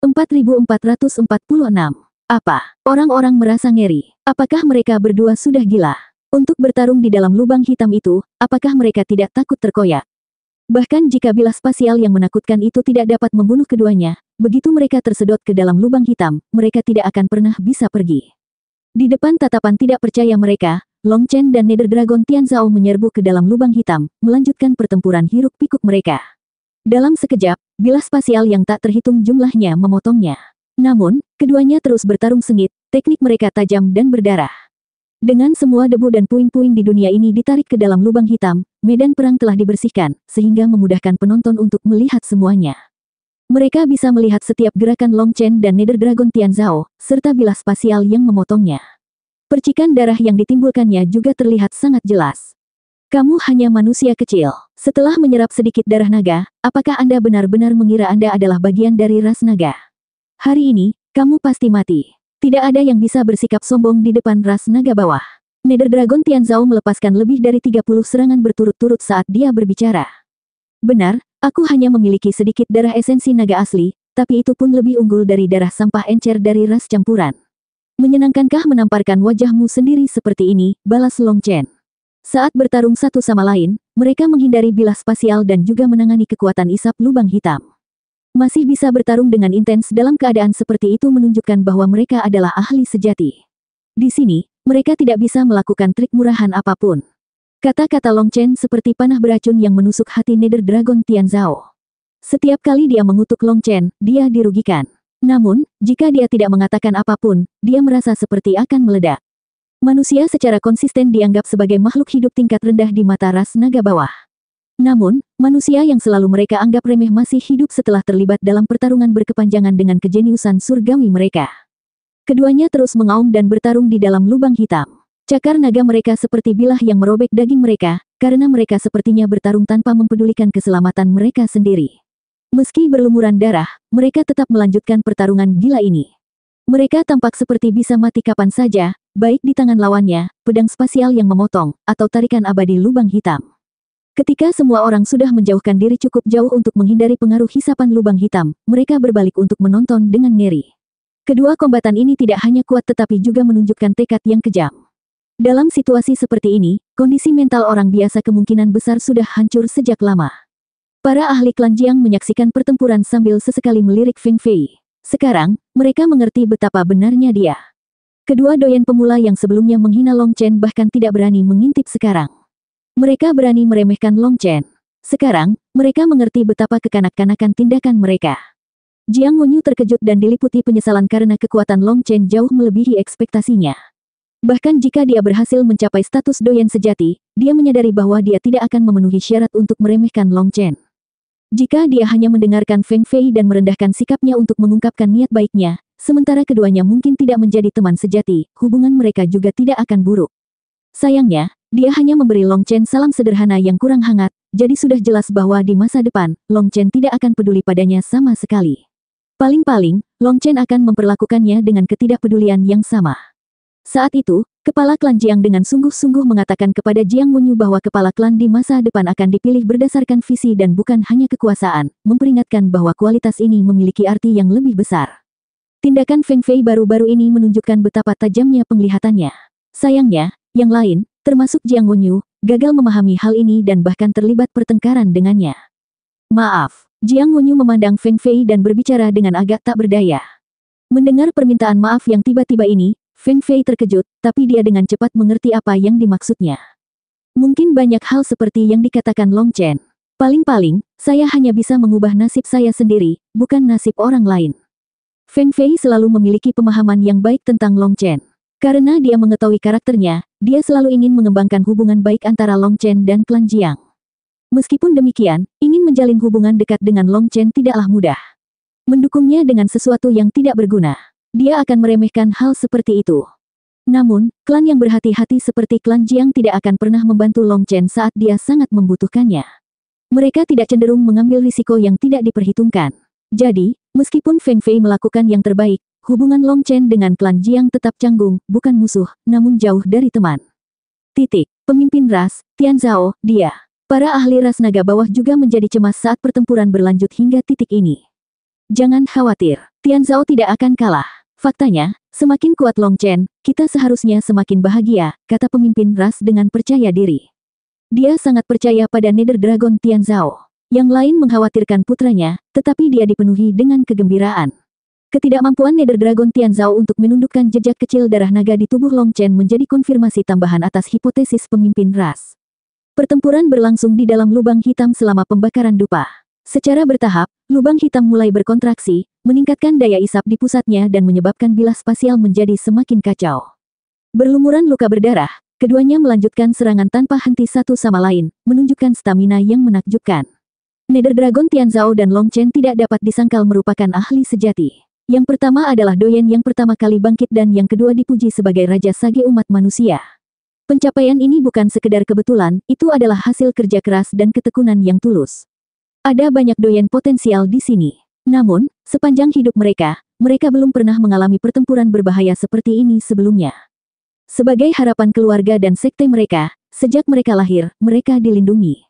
4446. Apa? Orang-orang merasa ngeri. Apakah mereka berdua sudah gila? Untuk bertarung di dalam lubang hitam itu, apakah mereka tidak takut terkoyak? Bahkan jika bilas spasial yang menakutkan itu tidak dapat membunuh keduanya, begitu mereka tersedot ke dalam lubang hitam, mereka tidak akan pernah bisa pergi. Di depan tatapan tidak percaya mereka, Long Chen dan Nether Dragon Tianzhao menyerbu ke dalam lubang hitam, melanjutkan pertempuran hiruk-pikuk mereka. Dalam sekejap, bilas spasial yang tak terhitung jumlahnya memotongnya. Namun, keduanya terus bertarung sengit, teknik mereka tajam dan berdarah. Dengan semua debu dan puing-puing di dunia ini ditarik ke dalam lubang hitam, medan perang telah dibersihkan, sehingga memudahkan penonton untuk melihat semuanya. Mereka bisa melihat setiap gerakan Long Chen dan Nether Dragon Tianzhao, serta bilas spasial yang memotongnya. Percikan darah yang ditimbulkannya juga terlihat sangat jelas. Kamu hanya manusia kecil. Setelah menyerap sedikit darah naga, apakah Anda benar-benar mengira Anda adalah bagian dari ras naga? Hari ini, kamu pasti mati. Tidak ada yang bisa bersikap sombong di depan ras naga bawah. Nether Dragon Tianzhao melepaskan lebih dari 30 serangan berturut-turut saat dia berbicara. Benar, aku hanya memiliki sedikit darah esensi naga asli, tapi itu pun lebih unggul dari darah sampah encer dari ras campuran. Menyenangkankah menamparkan wajahmu sendiri seperti ini, balas Long Chen. Saat bertarung satu sama lain, mereka menghindari bilas spasial dan juga menangani kekuatan isap lubang hitam. Masih bisa bertarung dengan intens dalam keadaan seperti itu menunjukkan bahwa mereka adalah ahli sejati. Di sini, mereka tidak bisa melakukan trik murahan apapun. Kata-kata Long Chen seperti panah beracun yang menusuk hati Nether Dragon Tianzhao. Setiap kali dia mengutuk Long Chen, dia dirugikan. Namun, jika dia tidak mengatakan apapun, dia merasa seperti akan meledak. Manusia secara konsisten dianggap sebagai makhluk hidup tingkat rendah di mata ras naga bawah. Namun, manusia yang selalu mereka anggap remeh masih hidup setelah terlibat dalam pertarungan berkepanjangan dengan kejeniusan surgawi mereka. Keduanya terus mengaum dan bertarung di dalam lubang hitam. Cakar naga mereka seperti bilah yang merobek daging mereka, karena mereka sepertinya bertarung tanpa mempedulikan keselamatan mereka sendiri. Meski berlumuran darah, mereka tetap melanjutkan pertarungan gila ini. Mereka tampak seperti bisa mati kapan saja, baik di tangan lawannya, pedang spasial yang memotong, atau tarikan abadi lubang hitam. Ketika semua orang sudah menjauhkan diri cukup jauh untuk menghindari pengaruh hisapan lubang hitam, mereka berbalik untuk menonton dengan ngeri. Kedua kombatan ini tidak hanya kuat tetapi juga menunjukkan tekad yang kejam. Dalam situasi seperti ini, kondisi mental orang biasa kemungkinan besar sudah hancur sejak lama. Para ahli klan Jiang menyaksikan pertempuran sambil sesekali melirik Feng Fei. Sekarang, mereka mengerti betapa benarnya dia. Kedua doyen pemula yang sebelumnya menghina Long Chen bahkan tidak berani mengintip sekarang. Mereka berani meremehkan Long Chen. Sekarang, mereka mengerti betapa kekanak-kanakan tindakan mereka. Jiang Wenyu terkejut dan diliputi penyesalan karena kekuatan Long Chen jauh melebihi ekspektasinya. Bahkan jika dia berhasil mencapai status doyen sejati, dia menyadari bahwa dia tidak akan memenuhi syarat untuk meremehkan Long Chen. Jika dia hanya mendengarkan Feng Fei dan merendahkan sikapnya untuk mengungkapkan niat baiknya, sementara keduanya mungkin tidak menjadi teman sejati, hubungan mereka juga tidak akan buruk. Sayangnya, dia hanya memberi Long Chen salam sederhana yang kurang hangat, jadi sudah jelas bahwa di masa depan, Long Chen tidak akan peduli padanya sama sekali. Paling-paling, Long Chen akan memperlakukannya dengan ketidakpedulian yang sama. Saat itu, kepala klan Jiang dengan sungguh-sungguh mengatakan kepada Jiang Wenyu bahwa kepala klan di masa depan akan dipilih berdasarkan visi dan bukan hanya kekuasaan, memperingatkan bahwa kualitas ini memiliki arti yang lebih besar. Tindakan Feng Fei baru-baru ini menunjukkan betapa tajamnya penglihatannya. Sayangnya, yang lain, termasuk Jiang Wenyu, gagal memahami hal ini dan bahkan terlibat pertengkaran dengannya. Maaf, Jiang Wenyu memandang Feng Fei dan berbicara dengan agak tak berdaya. Mendengar permintaan maaf yang tiba-tiba ini, Feng Fei terkejut, tapi dia dengan cepat mengerti apa yang dimaksudnya. Mungkin banyak hal seperti yang dikatakan Long Chen. Paling-paling, saya hanya bisa mengubah nasib saya sendiri, bukan nasib orang lain. Feng Fei selalu memiliki pemahaman yang baik tentang Long Chen. Karena dia mengetahui karakternya, dia selalu ingin mengembangkan hubungan baik antara Long Chen dan klan Jiang. Meskipun demikian, ingin menjalin hubungan dekat dengan Long Chen tidaklah mudah. Mendukungnya dengan sesuatu yang tidak berguna. Dia akan meremehkan hal seperti itu. Namun, klan yang berhati-hati seperti klan Jiang tidak akan pernah membantu Long Chen saat dia sangat membutuhkannya. Mereka tidak cenderung mengambil risiko yang tidak diperhitungkan. Jadi, meskipun Feng Fei melakukan yang terbaik, hubungan Long Chen dengan klan Jiang tetap canggung, bukan musuh, namun jauh dari teman. Pemimpin ras, Tianzhao, dia. Para ahli ras naga bawah juga menjadi cemas saat pertempuran berlanjut hingga titik ini. Jangan khawatir, Tian Zhao tidak akan kalah. Faktanya, semakin kuat Long Chen, kita seharusnya semakin bahagia, kata pemimpin ras dengan percaya diri. Dia sangat percaya pada Nether Dragon Tian Zhao. Yang lain mengkhawatirkan putranya, tetapi dia dipenuhi dengan kegembiraan. Ketidakmampuan Nether Dragon Tian Zhao untuk menundukkan jejak kecil darah naga di tubuh Long Chen menjadi konfirmasi tambahan atas hipotesis pemimpin ras. Pertempuran berlangsung di dalam lubang hitam selama pembakaran dupa. Secara bertahap, lubang hitam mulai berkontraksi, meningkatkan daya isap di pusatnya dan menyebabkan bilas spasial menjadi semakin kacau. Berlumuran luka berdarah, keduanya melanjutkan serangan tanpa henti satu sama lain, menunjukkan stamina yang menakjubkan. Nether Dragon Tian Zhao dan Long Chen tidak dapat disangkal merupakan ahli sejati. Yang pertama adalah doyen yang pertama kali bangkit dan yang kedua dipuji sebagai Raja Sage umat manusia. Pencapaian ini bukan sekedar kebetulan, itu adalah hasil kerja keras dan ketekunan yang tulus. Ada banyak doyen potensial di sini. Namun, sepanjang hidup mereka belum pernah mengalami pertempuran berbahaya seperti ini sebelumnya. Sebagai harapan keluarga dan sekte mereka, sejak mereka lahir, mereka dilindungi.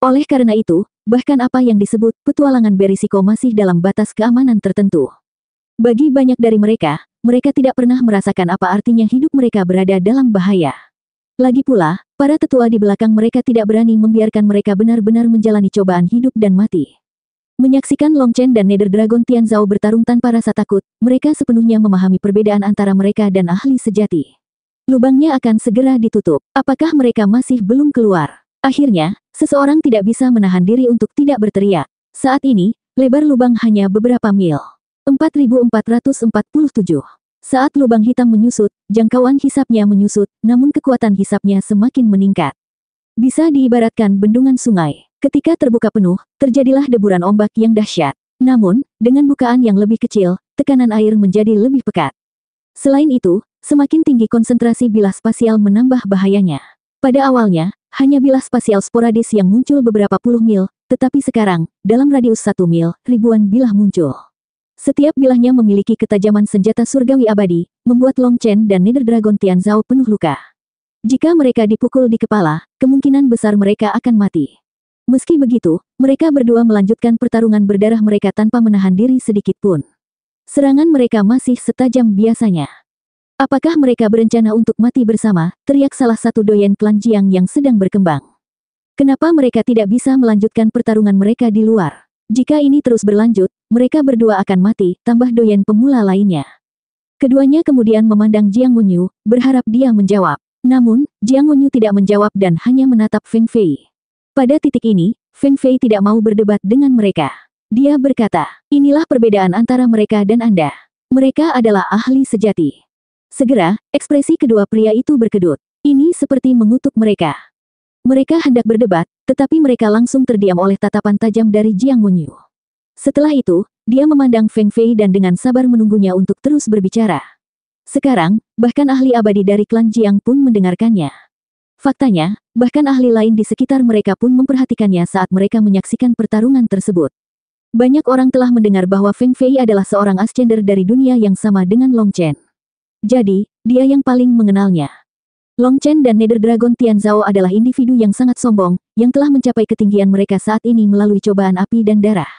Oleh karena itu, bahkan apa yang disebut petualangan berisiko masih dalam batas keamanan tertentu. Bagi banyak dari mereka tidak pernah merasakan apa artinya hidup mereka berada dalam bahaya. Lagi pula, para tetua di belakang mereka tidak berani membiarkan mereka benar-benar menjalani cobaan hidup dan mati. Menyaksikan Long Chen dan Nether Dragon Tian Zhao bertarung tanpa rasa takut, mereka sepenuhnya memahami perbedaan antara mereka dan ahli sejati. Lubangnya akan segera ditutup. Apakah mereka masih belum keluar? Akhirnya, seseorang tidak bisa menahan diri untuk tidak berteriak. Saat ini, lebar lubang hanya beberapa mil. 4447. Saat lubang hitam menyusut, jangkauan hisapnya menyusut, namun kekuatan hisapnya semakin meningkat. Bisa diibaratkan bendungan sungai. Ketika terbuka penuh, terjadilah deburan ombak yang dahsyat. Namun, dengan bukaan yang lebih kecil, tekanan air menjadi lebih pekat. Selain itu, semakin tinggi konsentrasi bilas spasial menambah bahayanya. Pada awalnya, hanya bilas spasial sporadis yang muncul beberapa puluh mil, tetapi sekarang, dalam radius 1 mil, ribuan bilah muncul. Setiap bilahnya memiliki ketajaman senjata surgawi abadi, membuat Long Chen dan Nether Dragon Tian Zhao penuh luka. Jika mereka dipukul di kepala, kemungkinan besar mereka akan mati. Meski begitu, mereka berdua melanjutkan pertarungan berdarah mereka tanpa menahan diri sedikit pun. Serangan mereka masih setajam biasanya. Apakah mereka berencana untuk mati bersama? Teriak salah satu doyen klan Jiang yang sedang berkembang. Kenapa mereka tidak bisa melanjutkan pertarungan mereka di luar? Jika ini terus berlanjut, mereka berdua akan mati, tambah doyen pemula lainnya. Keduanya kemudian memandang Jiang Wenyu, berharap dia menjawab. Namun, Jiang Wenyu tidak menjawab dan hanya menatap Feng Fei. Pada titik ini, Feng Fei tidak mau berdebat dengan mereka. Dia berkata, inilah perbedaan antara mereka dan Anda. Mereka adalah ahli sejati. Segera, ekspresi kedua pria itu berkedut. Ini seperti mengutuk mereka. Mereka hendak berdebat, tetapi mereka langsung terdiam oleh tatapan tajam dari Jiang Wenyu. Setelah itu, dia memandang Feng Fei dan dengan sabar menunggunya untuk terus berbicara. Sekarang, bahkan ahli abadi dari klan Jiang pun mendengarkannya. Faktanya, bahkan ahli lain di sekitar mereka pun memperhatikannya saat mereka menyaksikan pertarungan tersebut. Banyak orang telah mendengar bahwa Feng Fei adalah seorang ascender dari dunia yang sama dengan Long Chen. Jadi, dia yang paling mengenalnya. Long Chen dan Nether Dragon Tian Zhao adalah individu yang sangat sombong, yang telah mencapai ketinggian mereka saat ini melalui cobaan api dan darah.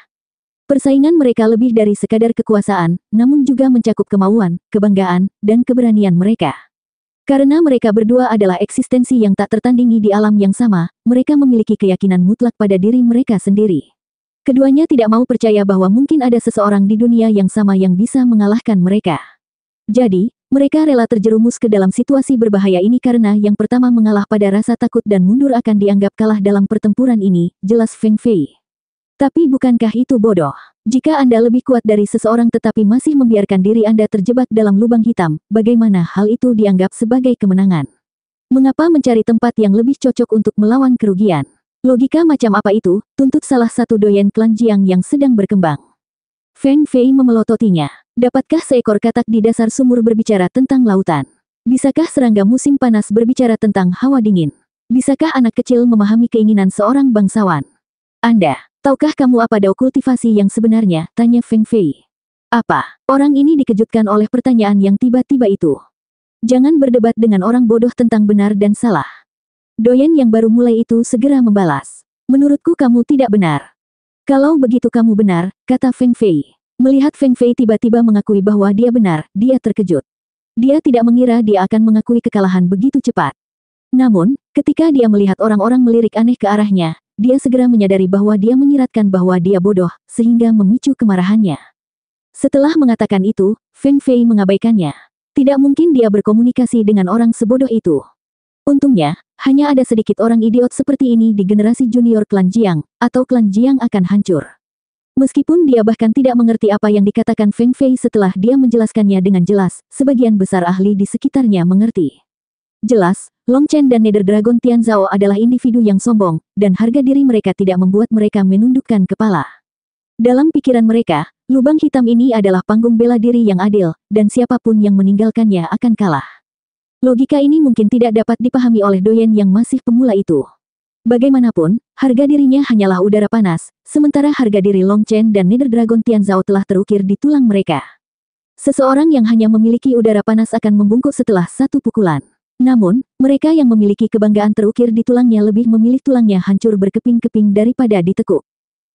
Persaingan mereka lebih dari sekadar kekuasaan, namun juga mencakup kemauan, kebanggaan, dan keberanian mereka. Karena mereka berdua adalah eksistensi yang tak tertandingi di alam yang sama, mereka memiliki keyakinan mutlak pada diri mereka sendiri. Keduanya tidak mau percaya bahwa mungkin ada seseorang di dunia yang sama yang bisa mengalahkan mereka. Jadi, mereka rela terjerumus ke dalam situasi berbahaya ini karena yang pertama mengalah pada rasa takut dan mundur akan dianggap kalah dalam pertempuran ini, jelas Feng Fei. Tapi bukankah itu bodoh? Jika Anda lebih kuat dari seseorang tetapi masih membiarkan diri Anda terjebak dalam lubang hitam, bagaimana hal itu dianggap sebagai kemenangan? Mengapa mencari tempat yang lebih cocok untuk melawan kerugian? Logika macam apa itu? Tuntut salah satu doyen klan Jiang yang sedang berkembang. Feng Fei memelototinya. Dapatkah seekor katak di dasar sumur berbicara tentang lautan? Bisakah serangga musim panas berbicara tentang hawa dingin? Bisakah anak kecil memahami keinginan seorang bangsawan? Anda, tahukah kamu apa dao kultivasi yang sebenarnya? Tanya Feng Fei. Apa? Orang ini dikejutkan oleh pertanyaan yang tiba-tiba itu. Jangan berdebat dengan orang bodoh tentang benar dan salah. Doyen yang baru mulai itu segera membalas. Menurutku kamu tidak benar. Kalau begitu kamu benar, kata Feng Fei. Melihat Feng Fei tiba-tiba mengakui bahwa dia benar, dia terkejut. Dia tidak mengira dia akan mengakui kekalahan begitu cepat. Namun, ketika dia melihat orang-orang melirik aneh ke arahnya, dia segera menyadari bahwa dia menyiratkan bahwa dia bodoh, sehingga memicu kemarahannya. Setelah mengatakan itu, Feng Fei mengabaikannya. Tidak mungkin dia berkomunikasi dengan orang sebodoh itu. Untungnya, hanya ada sedikit orang idiot seperti ini di generasi junior klan Jiang, atau klan Jiang akan hancur. Meskipun dia bahkan tidak mengerti apa yang dikatakan Feng Fei setelah dia menjelaskannya dengan jelas, sebagian besar ahli di sekitarnya mengerti. Jelas, Long Chen dan Nether Dragon Tianzhao adalah individu yang sombong, dan harga diri mereka tidak membuat mereka menundukkan kepala. Dalam pikiran mereka, lubang hitam ini adalah panggung bela diri yang adil, dan siapapun yang meninggalkannya akan kalah. Logika ini mungkin tidak dapat dipahami oleh doyen yang masih pemula itu. Bagaimanapun, harga dirinya hanyalah udara panas, sementara harga diri Long Chen dan Nether Dragon Tianzhao telah terukir di tulang mereka. Seseorang yang hanya memiliki udara panas akan membungkuk setelah satu pukulan. Namun, mereka yang memiliki kebanggaan terukir di tulangnya lebih memilih tulangnya hancur berkeping-keping daripada ditekuk.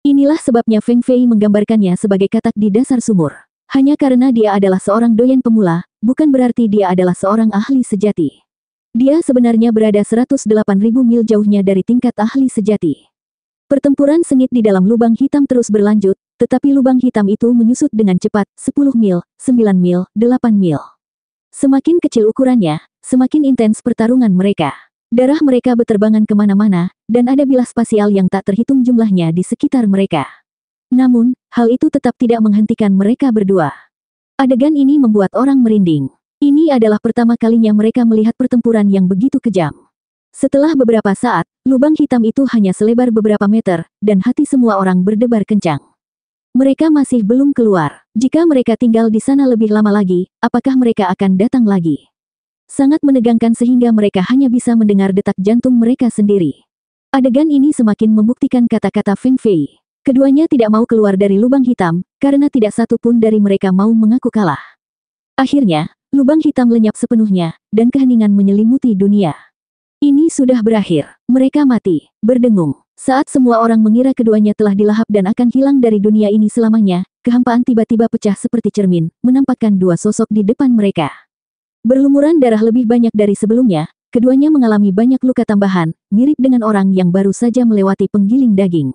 Inilah sebabnya Feng Fei menggambarkannya sebagai katak di dasar sumur. Hanya karena dia adalah seorang doyen pemula, bukan berarti dia adalah seorang ahli sejati. Dia sebenarnya berada 108.000 mil jauhnya dari tingkat ahli sejati. Pertempuran sengit di dalam lubang hitam terus berlanjut, tetapi lubang hitam itu menyusut dengan cepat, 10 mil, 9 mil, 8 mil. Semakin kecil ukurannya, semakin intens pertarungan mereka. Darah mereka beterbangan kemana-mana, dan ada bilah spasial yang tak terhitung jumlahnya di sekitar mereka. Namun, hal itu tetap tidak menghentikan mereka berdua. Adegan ini membuat orang merinding. Ini adalah pertama kalinya mereka melihat pertempuran yang begitu kejam. Setelah beberapa saat, lubang hitam itu hanya selebar beberapa meter, dan hati semua orang berdebar kencang. Mereka masih belum keluar. Jika mereka tinggal di sana lebih lama lagi, apakah mereka akan datang lagi? Sangat menegangkan sehingga mereka hanya bisa mendengar detak jantung mereka sendiri. Adegan ini semakin membuktikan kata-kata Feng Fei. Keduanya tidak mau keluar dari lubang hitam, karena tidak satu pun dari mereka mau mengaku kalah. Akhirnya, lubang hitam lenyap sepenuhnya, dan keheningan menyelimuti dunia. Ini sudah berakhir. Mereka mati, berdengung. Saat semua orang mengira keduanya telah dilahap dan akan hilang dari dunia ini selamanya, kehampaan tiba-tiba pecah seperti cermin, menampakkan dua sosok di depan mereka. Berlumuran darah lebih banyak dari sebelumnya, keduanya mengalami banyak luka tambahan, mirip dengan orang yang baru saja melewati penggiling daging.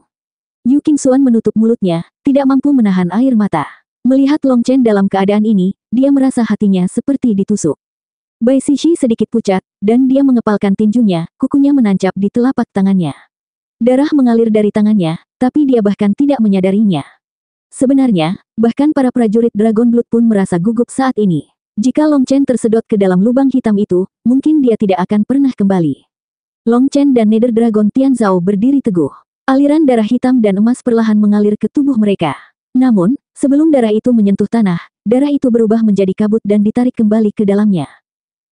Yu Qingxuan menutup mulutnya, tidak mampu menahan air mata. Melihat Long Chen dalam keadaan ini, dia merasa hatinya seperti ditusuk. Bai Sixi sedikit pucat, dan dia mengepalkan tinjunya, kukunya menancap di telapak tangannya. Darah mengalir dari tangannya, tapi dia bahkan tidak menyadarinya. Sebenarnya, bahkan para prajurit Dragon Blood pun merasa gugup saat ini. Jika Long Chen tersedot ke dalam lubang hitam itu, mungkin dia tidak akan pernah kembali. Long Chen dan Nether Dragon Tianzhao berdiri teguh. Aliran darah hitam dan emas perlahan mengalir ke tubuh mereka. Namun, sebelum darah itu menyentuh tanah, darah itu berubah menjadi kabut dan ditarik kembali ke dalamnya.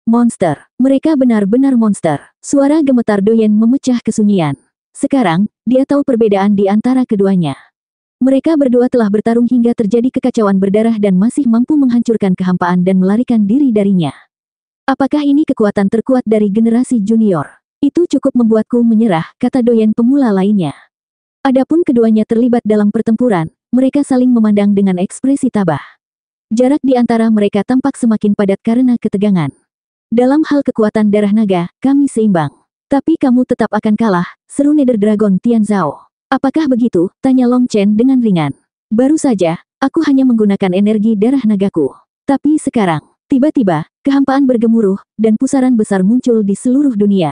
Monster. Mereka benar-benar monster. Suara gemetar doyen memecah kesunyian. Sekarang, dia tahu perbedaan di antara keduanya. Mereka berdua telah bertarung hingga terjadi kekacauan berdarah dan masih mampu menghancurkan kehampaan dan melarikan diri darinya. Apakah ini kekuatan terkuat dari generasi junior? Itu cukup membuatku menyerah, kata doyen pemula lainnya. Adapun keduanya terlibat dalam pertempuran, mereka saling memandang dengan ekspresi tabah. Jarak di antara mereka tampak semakin padat karena ketegangan. Dalam hal kekuatan darah naga, kami seimbang. Tapi kamu tetap akan kalah, seru Nether Dragon Tianzhao. Apakah begitu? Tanya Long Chen dengan ringan. Baru saja, aku hanya menggunakan energi darah nagaku. Tapi sekarang, tiba-tiba, kehampaan bergemuruh, dan pusaran besar muncul di seluruh dunia.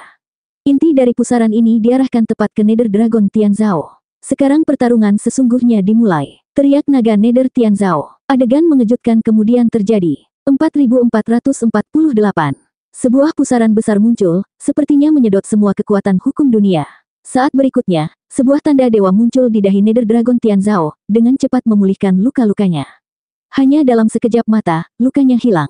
Inti dari pusaran ini diarahkan tepat ke Nether Dragon Tianzhao. Sekarang pertarungan sesungguhnya dimulai. Teriak naga Nether Tianzhao. Adegan mengejutkan kemudian terjadi. 4448. Sebuah pusaran besar muncul, sepertinya menyedot semua kekuatan hukum dunia. Saat berikutnya, sebuah tanda dewa muncul di dahi Nether Dragon Tianzhao, dengan cepat memulihkan luka-lukanya. Hanya dalam sekejap mata, lukanya hilang.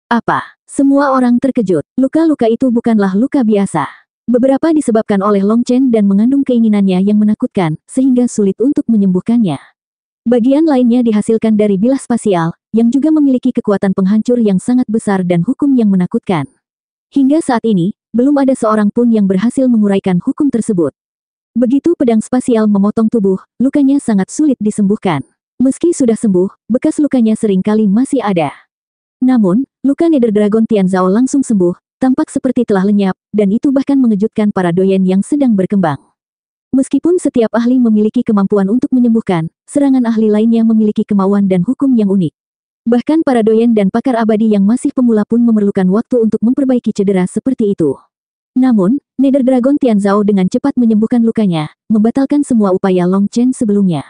Apa? Semua orang terkejut. Luka-luka itu bukanlah luka biasa. Beberapa disebabkan oleh Long Chen dan mengandung keinginannya yang menakutkan, sehingga sulit untuk menyembuhkannya. Bagian lainnya dihasilkan dari bilah spasial, yang juga memiliki kekuatan penghancur yang sangat besar dan hukum yang menakutkan. Hingga saat ini, belum ada seorang pun yang berhasil menguraikan hukum tersebut. Begitu pedang spasial memotong tubuh, lukanya sangat sulit disembuhkan. Meski sudah sembuh, bekas lukanya seringkali masih ada. Namun, luka Nether Dragon Tianzhao langsung sembuh, tampak seperti telah lenyap, dan itu bahkan mengejutkan para doyen yang sedang berkembang. Meskipun setiap ahli memiliki kemampuan untuk menyembuhkan, serangan ahli lainnya memiliki kemauan dan hukum yang unik. Bahkan para doyen dan pakar abadi yang masih pemula pun memerlukan waktu untuk memperbaiki cedera seperti itu. Namun, Nether Dragon Tianzhao dengan cepat menyembuhkan lukanya, membatalkan semua upaya Long Chen sebelumnya.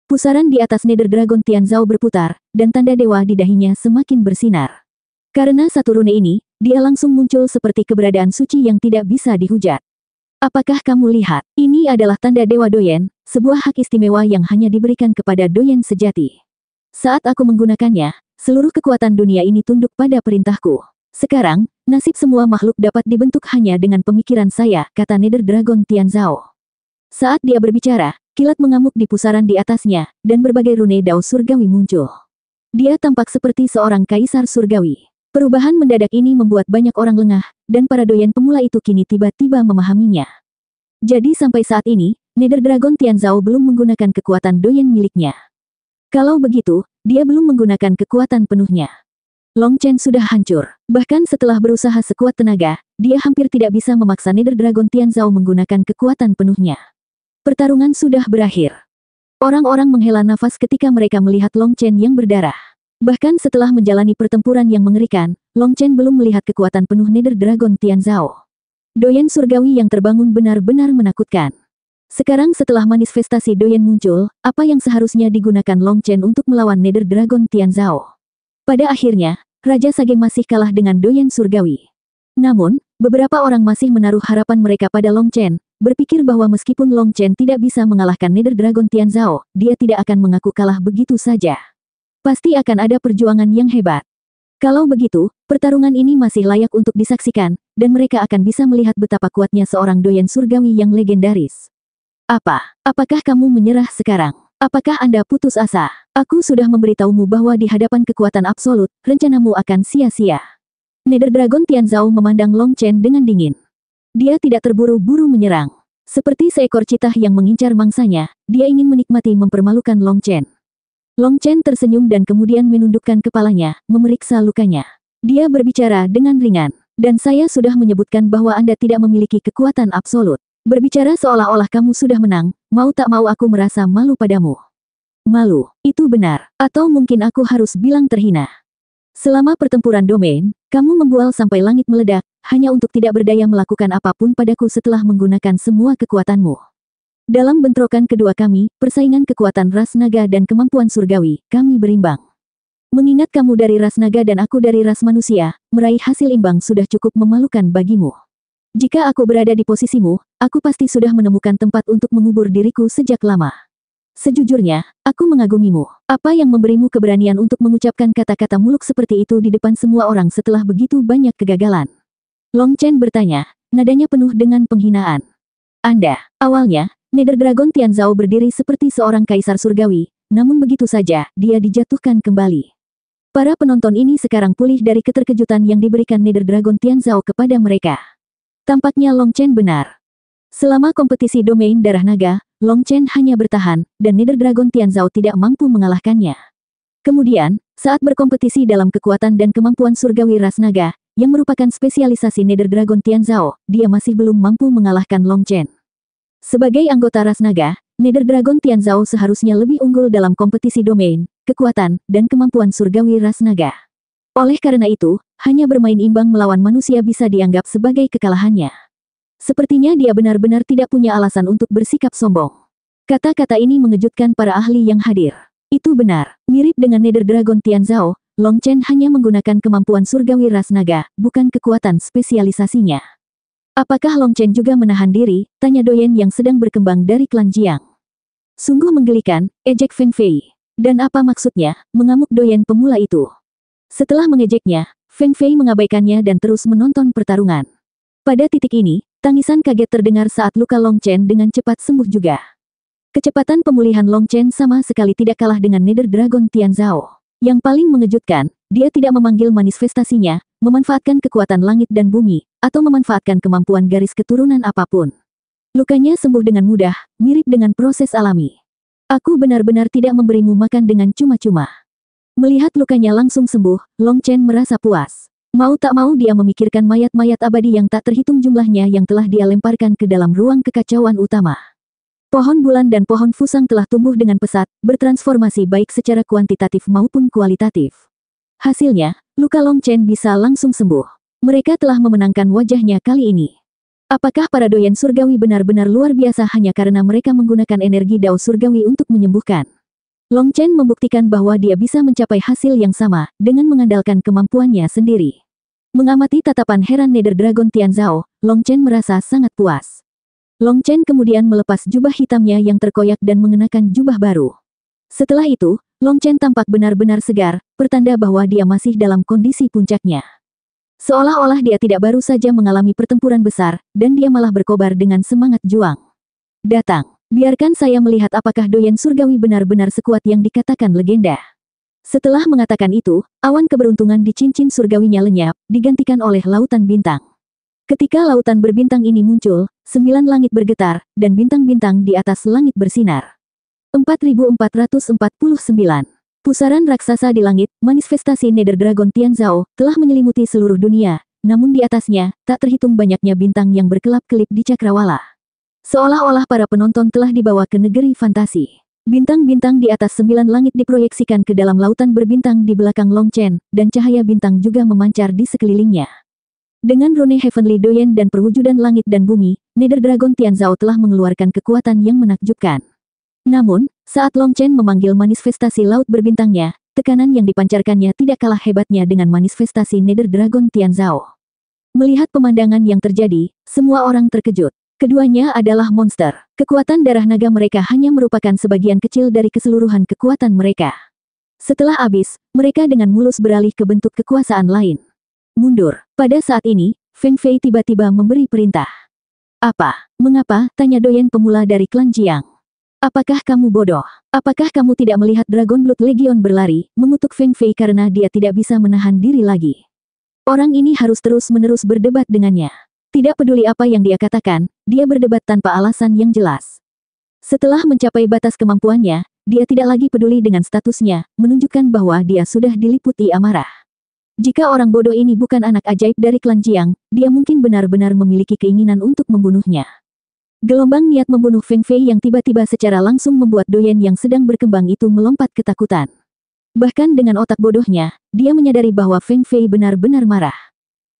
Pusaran di atas Nether Dragon Tianzhao berputar, dan tanda dewa di dahinya semakin bersinar. Karena satu rune ini, dia langsung muncul seperti keberadaan suci yang tidak bisa dihujat. Apakah kamu lihat? Ini adalah tanda dewa doyen, sebuah hak istimewa yang hanya diberikan kepada doyen sejati. Saat aku menggunakannya, seluruh kekuatan dunia ini tunduk pada perintahku. Sekarang, nasib semua makhluk dapat dibentuk hanya dengan pemikiran saya, kata Nether Dragon Tianzhao. Saat dia berbicara, kilat mengamuk di pusaran di atasnya, dan berbagai rune dao surgawi muncul. Dia tampak seperti seorang kaisar surgawi. Perubahan mendadak ini membuat banyak orang lengah, dan para doyen pemula itu kini tiba-tiba memahaminya. Jadi sampai saat ini, Nether Dragon Tianzhao belum menggunakan kekuatan doyen miliknya. Kalau begitu, dia belum menggunakan kekuatan penuhnya. Long Chen sudah hancur. Bahkan setelah berusaha sekuat tenaga, dia hampir tidak bisa memaksa Nether Dragon Tianzhao menggunakan kekuatan penuhnya. Pertarungan sudah berakhir. Orang-orang menghela nafas ketika mereka melihat Long Chen yang berdarah. Bahkan setelah menjalani pertempuran yang mengerikan, Long Chen belum melihat kekuatan penuh Nether Dragon Tianzhao. Doyen surgawi yang terbangun benar-benar menakutkan. Sekarang setelah manifestasi doyen muncul, apa yang seharusnya digunakan Long Chen untuk melawan Nether Dragon Tianzhao? Pada akhirnya, Raja Sage masih kalah dengan doyen surgawi. Namun, beberapa orang masih menaruh harapan mereka pada Long Chen, berpikir bahwa meskipun Long Chen tidak bisa mengalahkan Nether Dragon Tianzhao, dia tidak akan mengaku kalah begitu saja. Pasti akan ada perjuangan yang hebat. Kalau begitu, pertarungan ini masih layak untuk disaksikan, dan mereka akan bisa melihat betapa kuatnya seorang doyen surgawi yang legendaris. Apakah kamu menyerah sekarang? Apakah Anda putus asa? Aku sudah memberitahumu bahwa di hadapan kekuatan absolut, rencanamu akan sia-sia. Nether Dragon Tianzhao memandang Long Chen dengan dingin. Dia tidak terburu-buru menyerang. Seperti seekor citah yang mengincar mangsanya, dia ingin menikmati mempermalukan Long Chen. Long Chen tersenyum dan kemudian menundukkan kepalanya, memeriksa lukanya. Dia berbicara dengan ringan. Dan saya sudah menyebutkan bahwa Anda tidak memiliki kekuatan absolut. Berbicara seolah-olah kamu sudah menang, mau tak mau aku merasa malu padamu. Malu, itu benar. Atau mungkin aku harus bilang terhina. Selama pertempuran domain, kamu membual sampai langit meledak, hanya untuk tidak berdaya melakukan apapun padaku setelah menggunakan semua kekuatanmu. Dalam bentrokan kedua kami, persaingan kekuatan ras naga dan kemampuan surgawi, kami berimbang. Mengingat kamu dari ras naga dan aku dari ras manusia, meraih hasil imbang sudah cukup memalukan bagimu. Jika aku berada di posisimu, aku pasti sudah menemukan tempat untuk mengubur diriku sejak lama. Sejujurnya, aku mengagumimu. Apa yang memberimu keberanian untuk mengucapkan kata-kata muluk seperti itu di depan semua orang setelah begitu banyak kegagalan? Long Chen bertanya, nadanya penuh dengan penghinaan. Awalnya, Nether Dragon Tianzhao berdiri seperti seorang kaisar surgawi, namun begitu saja, dia dijatuhkan kembali. Para penonton ini sekarang pulih dari keterkejutan yang diberikan Nether Dragon Tianzhao kepada mereka. Tampaknya Long Chen benar. Selama kompetisi domain darah naga, Long Chen hanya bertahan, dan Nether Dragon Tianzhao tidak mampu mengalahkannya. Kemudian, saat berkompetisi dalam kekuatan dan kemampuan surgawi ras naga, yang merupakan spesialisasi Nether Dragon Tianzhao, dia masih belum mampu mengalahkan Long Chen. Sebagai anggota ras naga, Nether Dragon Tianzhao seharusnya lebih unggul dalam kompetisi domain, kekuatan, dan kemampuan surgawi ras naga. Oleh karena itu, hanya bermain imbang melawan manusia bisa dianggap sebagai kekalahannya. Sepertinya dia benar-benar tidak punya alasan untuk bersikap sombong. Kata-kata ini mengejutkan para ahli yang hadir. Itu benar, mirip dengan Nether Dragon Tianzhao, Long Chen hanya menggunakan kemampuan surgawi ras naga, bukan kekuatan spesialisasinya. Apakah Long Chen juga menahan diri? Tanya doyen yang sedang berkembang dari klan Jiang. Sungguh menggelikan, ejek Feng Fei. Dan apa maksudnya, mengamuk doyen pemula itu? Setelah mengejeknya, Feng Fei mengabaikannya dan terus menonton pertarungan. Pada titik ini, tangisan kaget terdengar saat luka Long Chen dengan cepat sembuh juga. Kecepatan pemulihan Long Chen sama sekali tidak kalah dengan Nether Dragon Tianzhao. Yang paling mengejutkan, dia tidak memanggil manifestasinya, memanfaatkan kekuatan langit dan bumi, atau memanfaatkan kemampuan garis keturunan apapun. Lukanya sembuh dengan mudah, mirip dengan proses alami. Aku benar-benar tidak memberimu makan dengan cuma-cuma. Melihat lukanya langsung sembuh, Long Chen merasa puas. Mau tak mau dia memikirkan mayat-mayat abadi yang tak terhitung jumlahnya yang telah dia lemparkan ke dalam ruang kekacauan utama. Pohon bulan dan pohon fusang telah tumbuh dengan pesat, bertransformasi baik secara kuantitatif maupun kualitatif. Hasilnya, luka Long Chen bisa langsung sembuh. Mereka telah memenangkan wajahnya kali ini. Apakah para doyen surgawi benar-benar luar biasa hanya karena mereka menggunakan energi dao surgawi untuk menyembuhkan? Long Chen membuktikan bahwa dia bisa mencapai hasil yang sama, dengan mengandalkan kemampuannya sendiri. Mengamati tatapan heran Nether Dragon Tianzhao, Long Chen merasa sangat puas. Long Chen kemudian melepas jubah hitamnya yang terkoyak dan mengenakan jubah baru. Setelah itu, Long Chen tampak benar-benar segar, pertanda bahwa dia masih dalam kondisi puncaknya. Seolah-olah dia tidak baru saja mengalami pertempuran besar, dan dia malah berkobar dengan semangat juang. Datang, biarkan saya melihat apakah doyen surgawi benar-benar sekuat yang dikatakan legenda. Setelah mengatakan itu, awan keberuntungan di cincin surgawinya lenyap, digantikan oleh lautan bintang. Ketika lautan berbintang ini muncul, 9 langit bergetar, dan bintang-bintang di atas langit bersinar. 4449. Pusaran raksasa di langit, manifestasi Nether Dragon Tianzhao, telah menyelimuti seluruh dunia, namun di atasnya, tak terhitung banyaknya bintang yang berkelap-kelip di cakrawala. Seolah-olah para penonton telah dibawa ke negeri fantasi. Bintang-bintang di atas 9 langit diproyeksikan ke dalam lautan berbintang di belakang Long Chen, dan cahaya bintang juga memancar di sekelilingnya. Dengan rune Heavenly Doyen dan perwujudan langit dan bumi, Nether Dragon Tianzhao telah mengeluarkan kekuatan yang menakjubkan. Namun, saat Long Chen memanggil manifestasi laut berbintangnya, tekanan yang dipancarkannya tidak kalah hebatnya dengan manifestasi Nether Dragon Tianzhao. Melihat pemandangan yang terjadi, semua orang terkejut. Keduanya adalah monster. Kekuatan darah naga mereka hanya merupakan sebagian kecil dari keseluruhan kekuatan mereka. Setelah habis, mereka dengan mulus beralih ke bentuk kekuasaan lain. Mundur. Pada saat ini, Feng Fei tiba-tiba memberi perintah. Apa? Mengapa? Tanya doyen pemula dari klan Jiang. Apakah kamu bodoh? Apakah kamu tidak melihat Dragon Blood Legion berlari, mengutuk Feng Fei karena dia tidak bisa menahan diri lagi? Orang ini harus terus-menerus berdebat dengannya. Tidak peduli apa yang dia katakan, dia berdebat tanpa alasan yang jelas. Setelah mencapai batas kemampuannya, dia tidak lagi peduli dengan statusnya, menunjukkan bahwa dia sudah diliputi amarah. Jika orang bodoh ini bukan anak ajaib dari klan Jiang, dia mungkin benar-benar memiliki keinginan untuk membunuhnya. Gelombang niat membunuh Feng Fei yang tiba-tiba secara langsung membuat doyen yang sedang berkembang itu melompat ketakutan. Bahkan dengan otak bodohnya, dia menyadari bahwa Feng Fei benar-benar marah.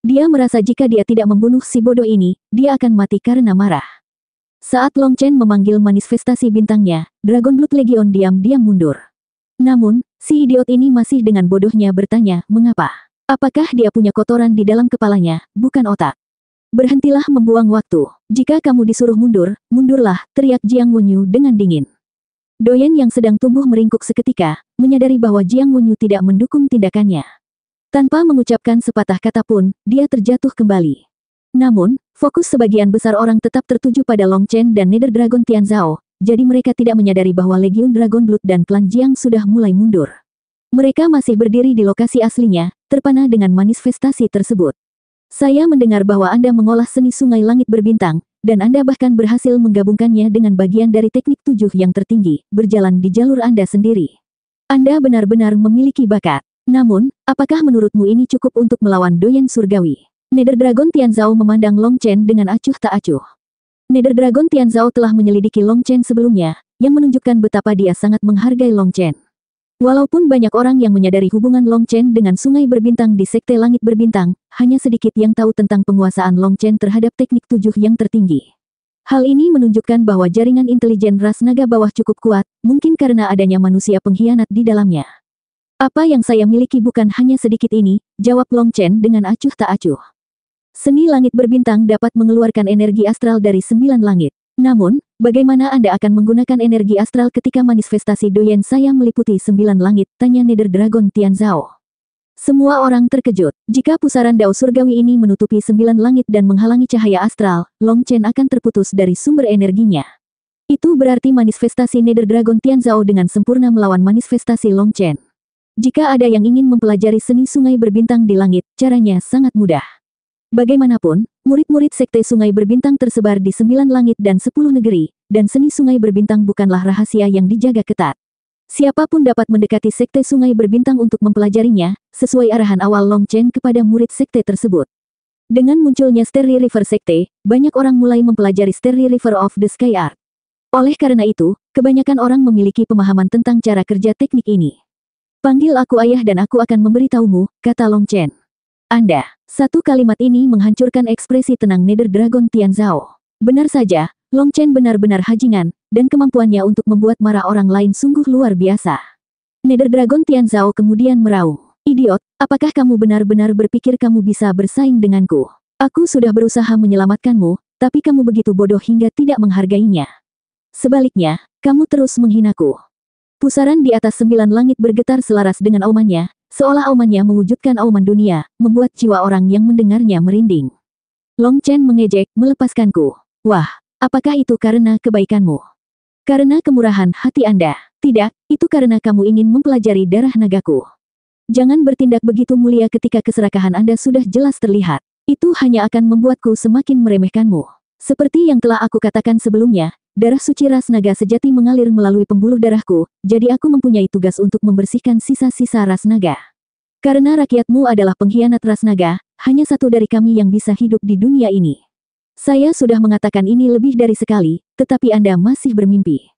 Dia merasa jika dia tidak membunuh si bodoh ini, dia akan mati karena marah. Saat Long Chen memanggil manifestasi bintangnya, Dragon Blood Legion diam-diam mundur. Namun, si idiot ini masih dengan bodohnya bertanya, mengapa? Apakah dia punya kotoran di dalam kepalanya, bukan otak? Berhentilah membuang waktu. Jika kamu disuruh mundur, mundurlah, teriak Jiang Wenyu dengan dingin. Doyen yang sedang tumbuh meringkuk seketika, menyadari bahwa Jiang Wenyu tidak mendukung tindakannya. Tanpa mengucapkan sepatah kata pun, dia terjatuh kembali. Namun, fokus sebagian besar orang tetap tertuju pada Long Chen dan Nether Dragon Tianzhao, jadi mereka tidak menyadari bahwa Legiun Dragon Blood dan klan Jiang sudah mulai mundur. Mereka masih berdiri di lokasi aslinya, terpana dengan manifestasi tersebut. Saya mendengar bahwa Anda mengolah seni sungai langit berbintang, dan Anda bahkan berhasil menggabungkannya dengan bagian dari teknik 7 yang tertinggi, berjalan di jalur Anda sendiri. Anda benar-benar memiliki bakat. Namun, apakah menurutmu ini cukup untuk melawan doyen surgawi? Nether Dragon Tianzhao memandang Long Chen dengan acuh tak acuh. Nether Dragon Tianzhao telah menyelidiki Long Chen sebelumnya, yang menunjukkan betapa dia sangat menghargai Long Chen. Walaupun banyak orang yang menyadari hubungan Long Chen dengan sungai berbintang di Sekte Langit Berbintang, hanya sedikit yang tahu tentang penguasaan Long Chen terhadap teknik 7 yang tertinggi. Hal ini menunjukkan bahwa jaringan intelijen ras naga bawah cukup kuat, mungkin karena adanya manusia pengkhianat di dalamnya. Apa yang saya miliki bukan hanya sedikit ini, jawab Long Chen dengan acuh tak acuh. Seni langit berbintang dapat mengeluarkan energi astral dari 9 langit. Namun, bagaimana Anda akan menggunakan energi astral ketika manifestasi doyen saya meliputi 9 langit, tanya Nether Dragon Tianzhao. Semua orang terkejut. Jika pusaran dao surgawi ini menutupi 9 langit dan menghalangi cahaya astral, Long Chen akan terputus dari sumber energinya. Itu berarti manifestasi Nether Dragon Tianzhao dengan sempurna melawan manifestasi Long Chen. Jika ada yang ingin mempelajari seni sungai berbintang di langit, caranya sangat mudah. Bagaimanapun, murid-murid Sekte Sungai Berbintang tersebar di 9 langit dan 10 negeri, dan seni Sungai Berbintang bukanlah rahasia yang dijaga ketat. Siapapun dapat mendekati Sekte Sungai Berbintang untuk mempelajarinya, sesuai arahan awal Long Chen kepada murid Sekte tersebut. Dengan munculnya Starry River Sekte, banyak orang mulai mempelajari Starry River of the Sky Art. Oleh karena itu, kebanyakan orang memiliki pemahaman tentang cara kerja teknik ini. Panggil aku ayah dan aku akan memberitahumu, kata Long Chen. Anda. Satu kalimat ini menghancurkan ekspresi tenang Nether Dragon Tianzhao. Benar saja, Long Chen benar-benar hajingan, dan kemampuannya untuk membuat marah orang lain sungguh luar biasa. Nether Dragon Tianzhao kemudian meraung. Idiot, apakah kamu benar-benar berpikir kamu bisa bersaing denganku? Aku sudah berusaha menyelamatkanmu, tapi kamu begitu bodoh hingga tidak menghargainya. Sebaliknya, kamu terus menghinaku. Pusaran di atas 9 langit bergetar selaras dengan aumannya, seolah aumannya mewujudkan auman dunia, membuat jiwa orang yang mendengarnya merinding. Long Chen mengejek, melepaskanku. Wah, apakah itu karena kebaikanmu? Karena kemurahan hati Anda? Tidak, itu karena kamu ingin mempelajari darah nagaku. Jangan bertindak begitu mulia ketika keserakahan Anda sudah jelas terlihat. Itu hanya akan membuatku semakin meremehkanmu. Seperti yang telah aku katakan sebelumnya, darah suci ras naga sejati mengalir melalui pembuluh darahku, jadi aku mempunyai tugas untuk membersihkan sisa-sisa ras naga. Karena rakyatmu adalah pengkhianat ras naga, hanya satu dari kami yang bisa hidup di dunia ini. Saya sudah mengatakan ini lebih dari sekali, tetapi Anda masih bermimpi.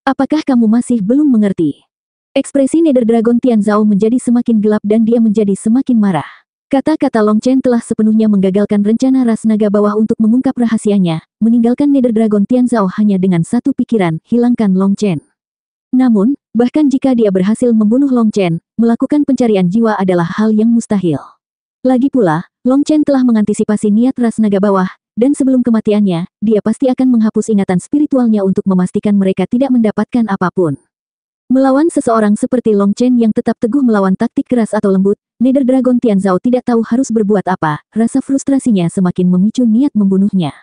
Apakah kamu masih belum mengerti? Ekspresi Nether Dragon Tianzhao menjadi semakin gelap dan dia menjadi semakin marah. Kata-kata Long Chen telah sepenuhnya menggagalkan rencana ras naga bawah untuk mengungkap rahasianya, meninggalkan Nether Dragon Tianzhao hanya dengan satu pikiran, hilangkan Long Chen. Namun, bahkan jika dia berhasil membunuh Long Chen, melakukan pencarian jiwa adalah hal yang mustahil. Lagi pula, Long Chen telah mengantisipasi niat ras naga bawah, dan sebelum kematiannya, dia pasti akan menghapus ingatan spiritualnya untuk memastikan mereka tidak mendapatkan apapun. Melawan seseorang seperti Long Chen yang tetap teguh melawan taktik keras atau lembut, Nether Dragon Tianzhao tidak tahu harus berbuat apa, rasa frustrasinya semakin memicu niat membunuhnya.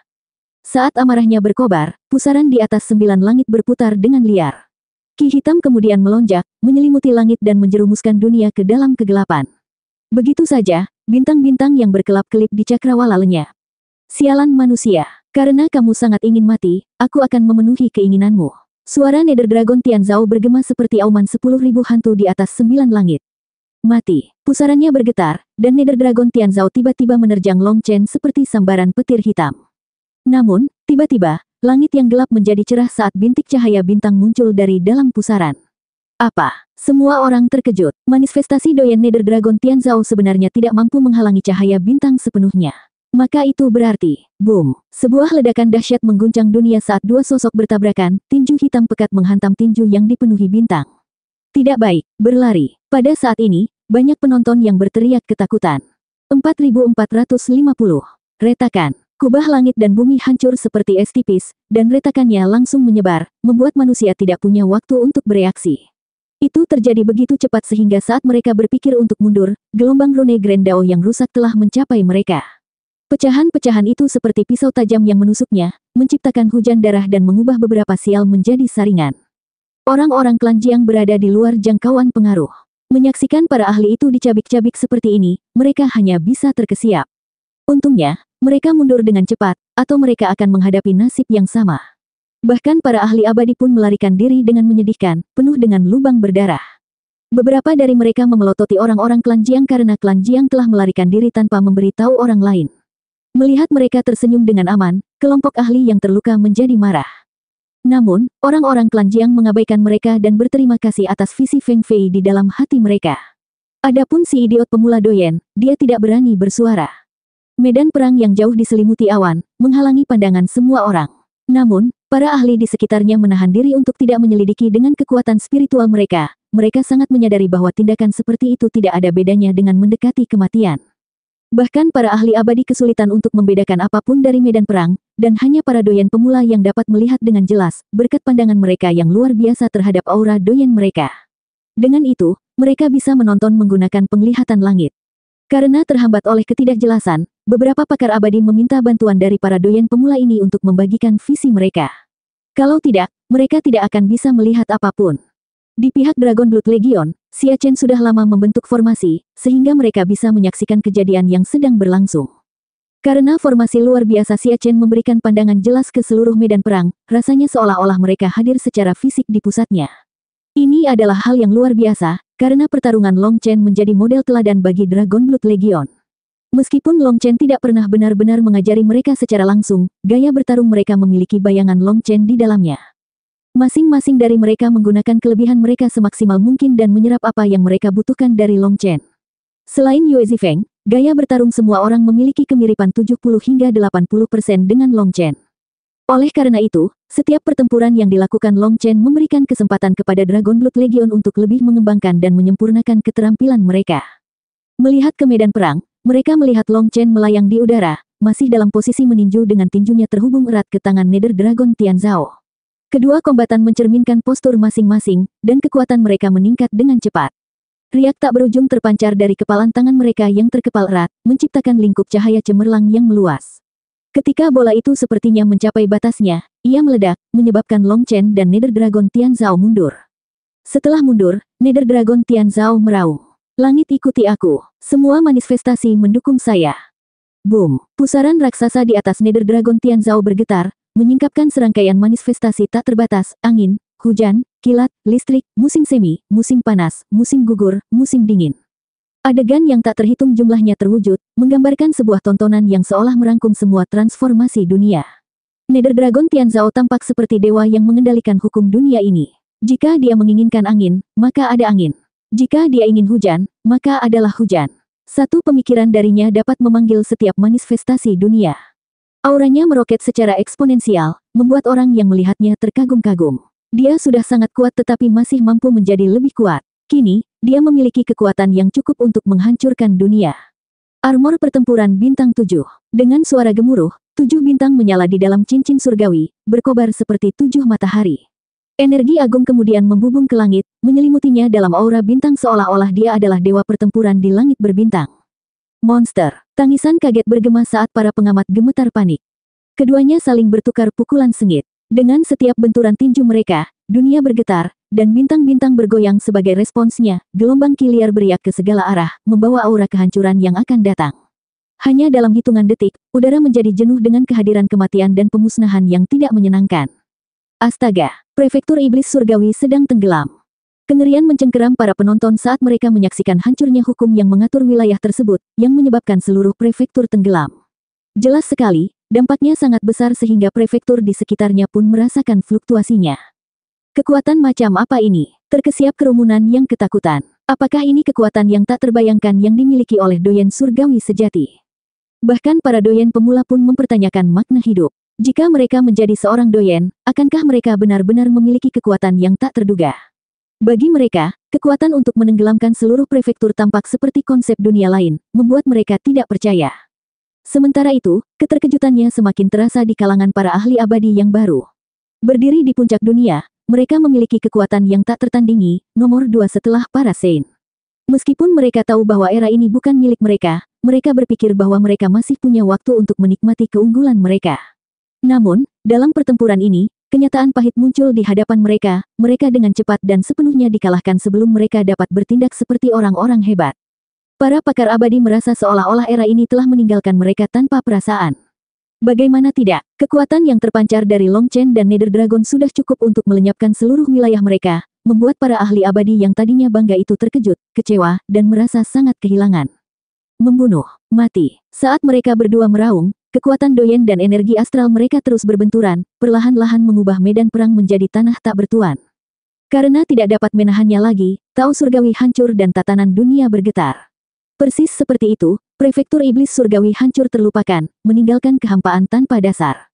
Saat amarahnya berkobar, pusaran di atas 9 langit berputar dengan liar. Ki hitam kemudian melonjak, menyelimuti langit dan menjerumuskan dunia ke dalam kegelapan. Begitu saja, bintang-bintang yang berkelap-kelip di cakrawala lenyap. Sialan manusia, karena kamu sangat ingin mati, aku akan memenuhi keinginanmu. Suara Nether Dragon Tianzhao bergema seperti auman 10.000 hantu di atas 9 langit. Mati. Pusarannya bergetar, dan Nether Dragon Tianzhao tiba-tiba menerjang Long Chen seperti sambaran petir hitam. Namun, tiba-tiba, langit yang gelap menjadi cerah saat bintik cahaya bintang muncul dari dalam pusaran. Apa? Semua orang terkejut. Manifestasi doyen Nether Dragon Tianzhao sebenarnya tidak mampu menghalangi cahaya bintang sepenuhnya. Maka itu berarti, boom, sebuah ledakan dahsyat mengguncang dunia saat dua sosok bertabrakan, tinju hitam pekat menghantam tinju yang dipenuhi bintang. Tidak baik, berlari. Pada saat ini, banyak penonton yang berteriak ketakutan. 4450. Retakan. Kubah langit dan bumi hancur seperti es tipis, dan retakannya langsung menyebar, membuat manusia tidak punya waktu untuk bereaksi. Itu terjadi begitu cepat sehingga saat mereka berpikir untuk mundur, gelombang rune Grand Dao yang rusak telah mencapai mereka. Pecahan-pecahan itu seperti pisau tajam yang menusuknya, menciptakan hujan darah dan mengubah beberapa sial menjadi saringan. Orang-orang klan Jiang berada di luar jangkauan pengaruh. Menyaksikan para ahli itu dicabik-cabik seperti ini, mereka hanya bisa terkesiap. Untungnya, mereka mundur dengan cepat, atau mereka akan menghadapi nasib yang sama. Bahkan para ahli abadi pun melarikan diri dengan menyedihkan, penuh dengan lubang berdarah. Beberapa dari mereka memelototi orang-orang klan Jiang karena klan Jiang telah melarikan diri tanpa memberitahu orang lain. Melihat mereka tersenyum dengan aman, kelompok ahli yang terluka menjadi marah. Namun, orang-orang klan Jiang mengabaikan mereka dan berterima kasih atas visi Feng Fei di dalam hati mereka. Adapun si idiot pemula doyen, dia tidak berani bersuara. Medan perang yang jauh diselimuti awan, menghalangi pandangan semua orang. Namun, para ahli di sekitarnya menahan diri untuk tidak menyelidiki dengan kekuatan spiritual mereka. Mereka sangat menyadari bahwa tindakan seperti itu tidak ada bedanya dengan mendekati kematian. Bahkan para ahli abadi kesulitan untuk membedakan apapun dari medan perang, dan hanya para doyen pemula yang dapat melihat dengan jelas, berkat pandangan mereka yang luar biasa terhadap aura doyen mereka. Dengan itu, mereka bisa menonton menggunakan penglihatan langit. Karena terhambat oleh ketidakjelasan, beberapa pakar abadi meminta bantuan dari para doyen pemula ini untuk membagikan visi mereka. Kalau tidak, mereka tidak akan bisa melihat apapun. Di pihak Dragon Blood Legion, Xia Chen sudah lama membentuk formasi, sehingga mereka bisa menyaksikan kejadian yang sedang berlangsung. Karena formasi luar biasa Xia Chen memberikan pandangan jelas ke seluruh medan perang, rasanya seolah-olah mereka hadir secara fisik di pusatnya. Ini adalah hal yang luar biasa, karena pertarungan Long Chen menjadi model teladan bagi Dragon Blood Legion. Meskipun Long Chen tidak pernah benar-benar mengajari mereka secara langsung, gaya bertarung mereka memiliki bayangan Long Chen di dalamnya. Masing-masing dari mereka menggunakan kelebihan mereka semaksimal mungkin dan menyerap apa yang mereka butuhkan dari Long Chen. Selain Yue Zifeng, gaya bertarung semua orang memiliki kemiripan 70 hingga 80% dengan Long Chen. Oleh karena itu, setiap pertempuran yang dilakukan Long Chen memberikan kesempatan kepada Dragon Blood Legion untuk lebih mengembangkan dan menyempurnakan keterampilan mereka. Melihat ke medan perang, mereka melihat Long Chen melayang di udara, masih dalam posisi meninju dengan tinjunya terhubung erat ke tangan Nether Dragon Tianzhao. Kedua kombatan mencerminkan postur masing-masing, dan kekuatan mereka meningkat dengan cepat. Riak tak berujung terpancar dari kepalan tangan mereka yang terkepal erat, menciptakan lingkup cahaya cemerlang yang meluas. Ketika bola itu sepertinya mencapai batasnya, ia meledak, menyebabkan Long Chen dan Nether Dragon Tianzhao mundur. Setelah mundur, Nether Dragon Tianzhao meraung. Langit ikuti aku, semua manifestasi mendukung saya. Boom, pusaran raksasa di atas Nether Dragon Tianzhao bergetar, menyingkapkan serangkaian manifestasi tak terbatas, angin, hujan, kilat, listrik, musim semi, musim panas, musim gugur, musim dingin. Adegan yang tak terhitung jumlahnya terwujud, menggambarkan sebuah tontonan yang seolah merangkum semua transformasi dunia. Nether Dragon Tianzhao tampak seperti dewa yang mengendalikan hukum dunia ini. Jika dia menginginkan angin, maka ada angin. Jika dia ingin hujan, maka adalah hujan. Satu pemikiran darinya dapat memanggil setiap manifestasi dunia. Auranya meroket secara eksponensial, membuat orang yang melihatnya terkagum-kagum. Dia sudah sangat kuat tetapi masih mampu menjadi lebih kuat. Kini, dia memiliki kekuatan yang cukup untuk menghancurkan dunia. Armor pertempuran bintang 7. Dengan suara gemuruh, 7 bintang menyala di dalam cincin surgawi, berkobar seperti 7 matahari. Energi agung kemudian membubung ke langit, menyelimutinya dalam aura bintang seolah-olah dia adalah dewa pertempuran di langit berbintang. Monster. Tangisan kaget bergema saat para pengamat gemetar panik. Keduanya saling bertukar pukulan sengit. Dengan setiap benturan tinju mereka, dunia bergetar, dan bintang-bintang bergoyang sebagai responsnya, gelombang ki liar beriak ke segala arah, membawa aura kehancuran yang akan datang. Hanya dalam hitungan detik, udara menjadi jenuh dengan kehadiran kematian dan pemusnahan yang tidak menyenangkan. Astaga, prefektur iblis surgawi sedang tenggelam. Kengerian mencengkeram para penonton saat mereka menyaksikan hancurnya hukum yang mengatur wilayah tersebut, yang menyebabkan seluruh prefektur tenggelam. Jelas sekali, dampaknya sangat besar sehingga prefektur di sekitarnya pun merasakan fluktuasinya. Kekuatan macam apa ini? Terkesiap kerumunan yang ketakutan. Apakah ini kekuatan yang tak terbayangkan yang dimiliki oleh doyen surgawi sejati? Bahkan para doyen pemula pun mempertanyakan makna hidup. Jika mereka menjadi seorang doyen, akankah mereka benar-benar memiliki kekuatan yang tak terduga? Bagi mereka, kekuatan untuk menenggelamkan seluruh prefektur tampak seperti konsep dunia lain, membuat mereka tidak percaya. Sementara itu, keterkejutannya semakin terasa di kalangan para ahli abadi yang baru. Berdiri di puncak dunia, mereka memiliki kekuatan yang tak tertandingi, nomor 2 setelah para Saint. Meskipun mereka tahu bahwa era ini bukan milik mereka berpikir bahwa mereka masih punya waktu untuk menikmati keunggulan mereka. Namun, dalam pertempuran ini, kenyataan pahit muncul di hadapan mereka dengan cepat dan sepenuhnya dikalahkan sebelum mereka dapat bertindak seperti orang-orang hebat. Para pakar abadi merasa seolah-olah era ini telah meninggalkan mereka tanpa perasaan. Bagaimana tidak, kekuatan yang terpancar dari Long Chen dan Nether Dragon sudah cukup untuk melenyapkan seluruh wilayah mereka, membuat para ahli abadi yang tadinya bangga itu terkejut, kecewa, dan merasa sangat kehilangan. Membunuh, mati. Saat mereka berdua meraung, kekuatan doyen dan energi astral mereka terus berbenturan, perlahan-lahan mengubah medan perang menjadi tanah tak bertuan. Karena tidak dapat menahannya lagi, Tao Surgawi hancur dan tatanan dunia bergetar. Persis seperti itu, prefektur iblis surgawi hancur terlupakan, meninggalkan kehampaan tanpa dasar.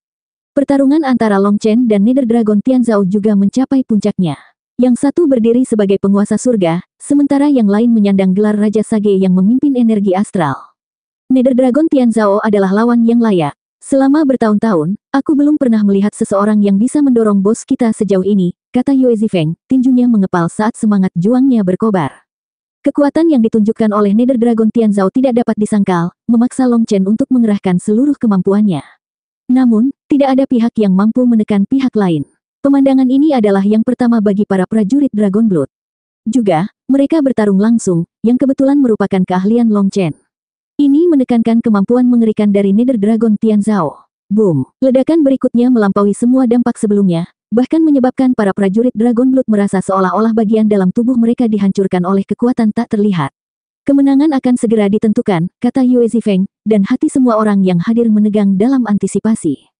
Pertarungan antara Long Chen dan Nether Dragon Tianzhao juga mencapai puncaknya. Yang satu berdiri sebagai penguasa surga, sementara yang lain menyandang gelar Raja Sage yang memimpin energi astral. Nether Dragon Tianzhao adalah lawan yang layak. Selama bertahun-tahun, aku belum pernah melihat seseorang yang bisa mendorong bos kita sejauh ini, kata Yue Zifeng, tinjunya mengepal saat semangat juangnya berkobar. Kekuatan yang ditunjukkan oleh Nether Dragon Tianzhao tidak dapat disangkal, memaksa Long Chen untuk mengerahkan seluruh kemampuannya. Namun, tidak ada pihak yang mampu menekan pihak lain. Pemandangan ini adalah yang pertama bagi para prajurit Dragon Blood. Juga, mereka bertarung langsung, yang kebetulan merupakan keahlian Long Chen. Ini Ini menekankan kemampuan mengerikan dari Nether Dragon Tianzhao. Boom! Ledakan berikutnya melampaui semua dampak sebelumnya, bahkan menyebabkan para prajurit Dragon Blood merasa seolah-olah bagian dalam tubuh mereka dihancurkan oleh kekuatan tak terlihat. Kemenangan akan segera ditentukan, kata Yue Zifeng, dan hati semua orang yang hadir menegang dalam antisipasi.